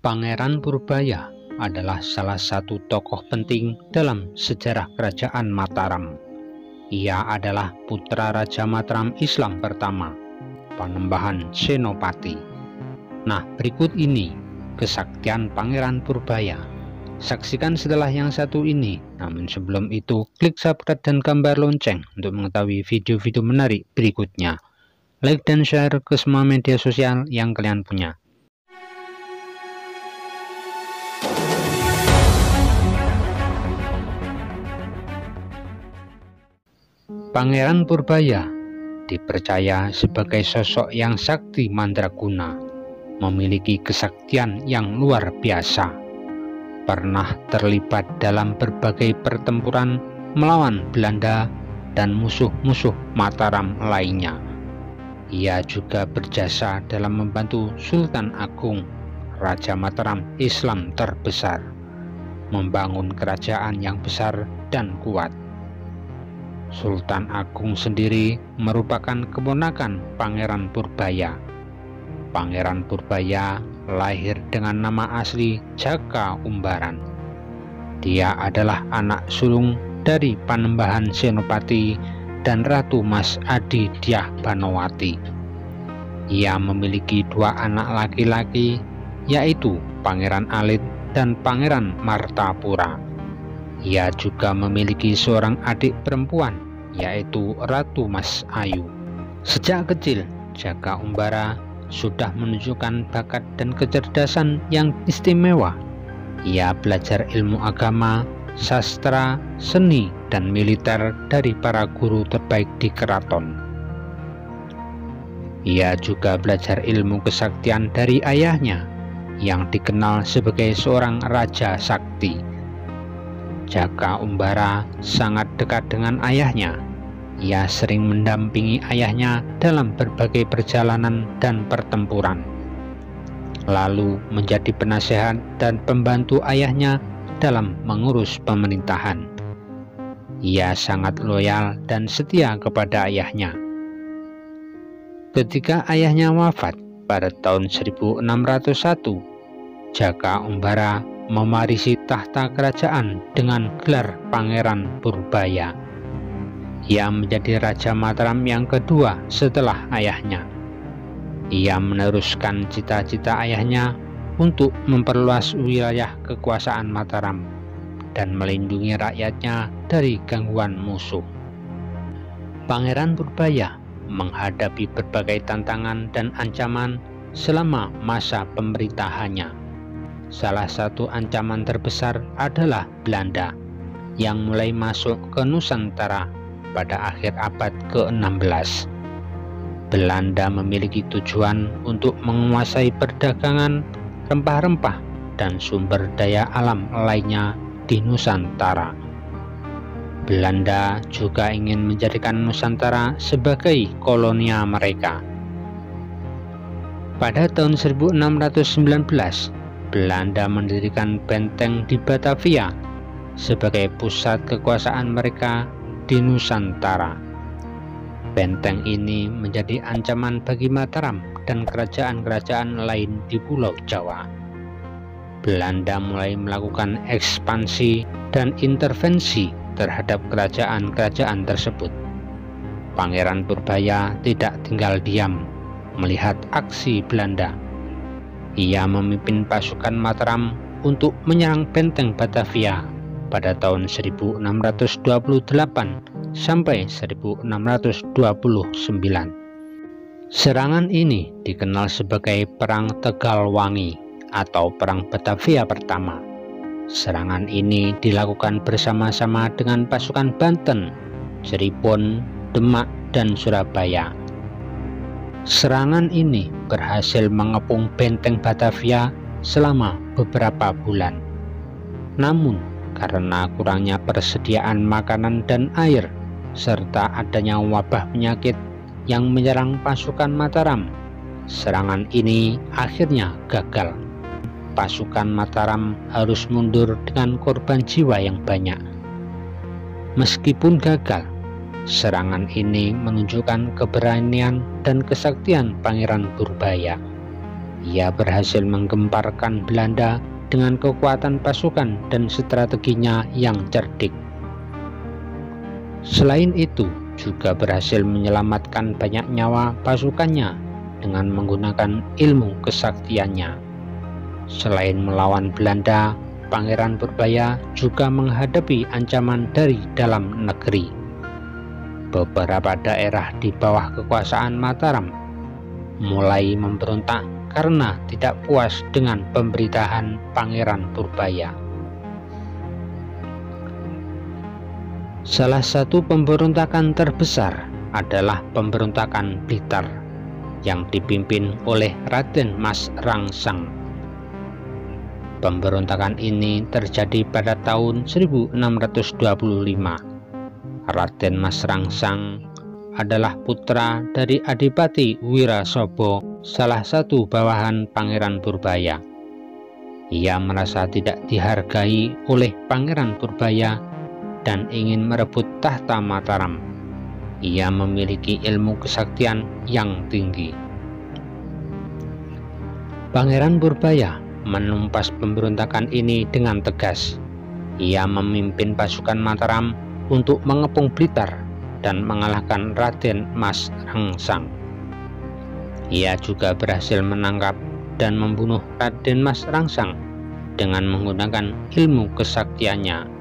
Pangeran Purbaya adalah salah satu tokoh penting dalam sejarah Kerajaan Mataram. Ia adalah putra Raja Mataram Islam pertama, Panembahan Senopati. Nah, berikut ini kesaktian Pangeran Purbaya. Saksikan setelah yang satu ini. Namun sebelum itu, klik subscribe dan gambar lonceng untuk mengetahui video-video menarik berikutnya. Like dan share ke semua media sosial yang kalian punya. Pangeran Purbaya dipercaya sebagai sosok yang sakti mandraguna, memiliki kesaktian yang luar biasa, pernah terlibat dalam berbagai pertempuran melawan Belanda dan musuh-musuh Mataram lainnya. Ia juga berjasa dalam membantu Sultan Agung, Raja Mataram Islam terbesar, membangun kerajaan yang besar dan kuat. Sultan Agung sendiri merupakan keponakan Pangeran Purbaya. Pangeran Purbaya lahir dengan nama asli Jaka Umbaran. Dia adalah anak sulung dari Panembahan Senopati dan Ratu Mas Adi Dyah Banowati. Ia memiliki dua anak laki-laki, yaitu Pangeran Alit dan Pangeran Martapura. Ia juga memiliki seorang adik perempuan, yaitu Ratu Mas Ayu. Sejak kecil, Jaka Umbara sudah menunjukkan bakat dan kecerdasan yang istimewa. Ia belajar ilmu agama, sastra, seni, dan militer dari para guru terbaik di keraton. Ia juga belajar ilmu kesaktian dari ayahnya, yang dikenal sebagai seorang raja sakti. Jaka Umbara sangat dekat dengan ayahnya. Ia sering mendampingi ayahnya dalam berbagai perjalanan dan pertempuran, lalu menjadi penasehat dan pembantu ayahnya dalam mengurus pemerintahan. Ia sangat loyal dan setia kepada ayahnya. Ketika ayahnya wafat pada tahun 1601, Jaka Umbara mewarisi tahta kerajaan dengan gelar Pangeran Purbaya. Ia menjadi Raja Mataram yang kedua setelah ayahnya. Ia meneruskan cita-cita ayahnya untuk memperluas wilayah kekuasaan Mataram dan melindungi rakyatnya dari gangguan musuh. Pangeran Purbaya menghadapi berbagai tantangan dan ancaman selama masa pemerintahannya. Salah satu ancaman terbesar adalah Belanda yang mulai masuk ke Nusantara pada akhir abad ke-16. Belanda memiliki tujuan untuk menguasai perdagangan, rempah-rempah, dan sumber daya alam lainnya di Nusantara. Belanda juga ingin menjadikan Nusantara sebagai kolonia mereka. Pada tahun 1619, Belanda mendirikan benteng di Batavia sebagai pusat kekuasaan mereka di Nusantara. Benteng ini menjadi ancaman bagi Mataram dan kerajaan-kerajaan lain di Pulau Jawa. Belanda mulai melakukan ekspansi dan intervensi terhadap kerajaan-kerajaan tersebut. Pangeran Purbaya tidak tinggal diam melihat aksi Belanda. Ia memimpin pasukan Mataram untuk menyerang benteng Batavia pada tahun 1628 sampai 1629. Serangan ini dikenal sebagai Perang Tegalwangi atau Perang Batavia pertama. Serangan ini dilakukan bersama-sama dengan pasukan Banten, Cirebon, Demak, dan Surabaya. Serangan ini berhasil mengepung benteng Batavia selama beberapa bulan. Namun, karena kurangnya persediaan makanan dan air, serta adanya wabah penyakit yang menyerang pasukan Mataram, serangan ini akhirnya gagal. Pasukan Mataram harus mundur dengan korban jiwa yang banyak. Meskipun gagal, serangan ini menunjukkan keberanian dan kesaktian Pangeran Purbaya. Ia berhasil menggemparkan Belanda dengan kekuatan pasukan dan strateginya yang cerdik. Selain itu, juga berhasil menyelamatkan banyak nyawa pasukannya dengan menggunakan ilmu kesaktiannya. Selain melawan Belanda, Pangeran Purbaya juga menghadapi ancaman dari dalam negeri. Beberapa daerah di bawah kekuasaan Mataram mulai memberontak karena tidak puas dengan pemerintahan Pangeran Purbaya. Salah satu pemberontakan terbesar adalah pemberontakan Blitar yang dipimpin oleh Raden Mas Rangsang. Pemberontakan ini terjadi pada tahun 1625. Raden Mas Rangsang adalah putra dari Adipati Wirasobo, salah satu bawahan Pangeran Purbaya. Ia merasa tidak dihargai oleh Pangeran Purbaya dan ingin merebut tahta Mataram. Ia memiliki ilmu kesaktian yang tinggi. Pangeran Purbaya menumpas pemberontakan ini dengan tegas. Ia memimpin pasukan Mataram untuk mengepung Blitar dan mengalahkan Raden Mas Rangsang. Ia juga berhasil menangkap dan membunuh Raden Mas Rangsang dengan menggunakan ilmu kesaktiannya.